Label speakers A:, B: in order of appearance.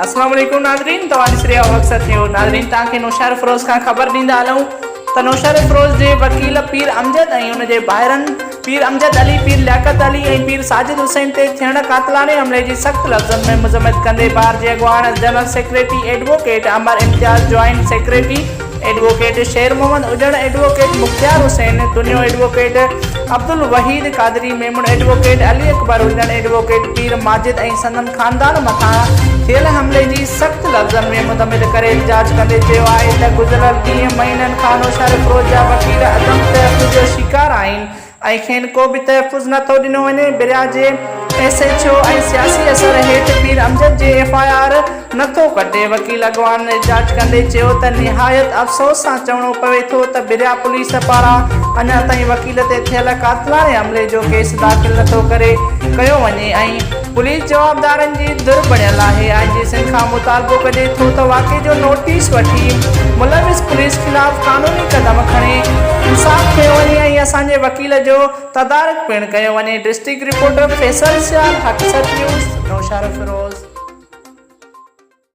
A: अस्सलाम वालेकुम नाज़रीन, तव्हां ॾिसी रहिया मक़सद न्यूज़। नाज़रीन, तव्हांखे नौशहर फिरोज़ खां ख़बर ॾींदा हलूं त नौशहर फिरोज़ जे वकील पीर अमजद ऐं उन जे भाइरनि पीर अमजद अली, पीर लियाकत अली ऐं पीर साजिद हुसैन ते थियण क़ातिलाने हमले जी सख़्त लफ़्ज़नि में मुज़म्मत कंदे बार जे अॻवान general secretary advocate Amar Imtiaz, joint secretary advocate Sher Mohammad Ujjan, advocate Mukhtiar Hussain Dunio, advocate Abdul Waheed Qadri Memon, advocate Ali Akbar Ujjan, advocate पीर माजिद ऐं संदन ख़ानदान मथां थियल हमले जी सख़्त लफ़्ज़नि में मुंतमिद करे इहतिजाज कंदे चयो आहे त गुज़िरियल 20 महीननि खां नौशहर फिरोज़ जा वकील अदम तहफ़्फ़ुज़ जो शिकार आहिनि ऐं खेनि को बि तहफ़्फ़ुज़ नथो ॾिनो वञे। बिरिया जे SHO ऐं सियासी असर हेठि पीर अमजद जे FIR नथो कटे। वकील अॻवान इहतिजाज कंदे चयो त निहायत अफ़सोस सां चवणो पवे थो त बिरिया पुलिस पारां अञा ताईं वकील ते थियल क़ातिलाने हमले जो केस दाख़िल नथो कयो वञे ऐं पुलिस जवाबदारनि जी धुर बणियल आहे। IGC खां मुतालबो करे थो त वाक़े जो नोटिस वठी मुलविस पुलिस ख़िलाफ़ क़ानूनी क़दम खणे इंसाफ़ कयो वञे ऐं असांजे वकील जो तदारक पिणु कयो वञे। डिस्ट्रिक्ट रिपोर्टर फैसल सियाल, हक़सत न्यूज़, नौशहर फिरोज़।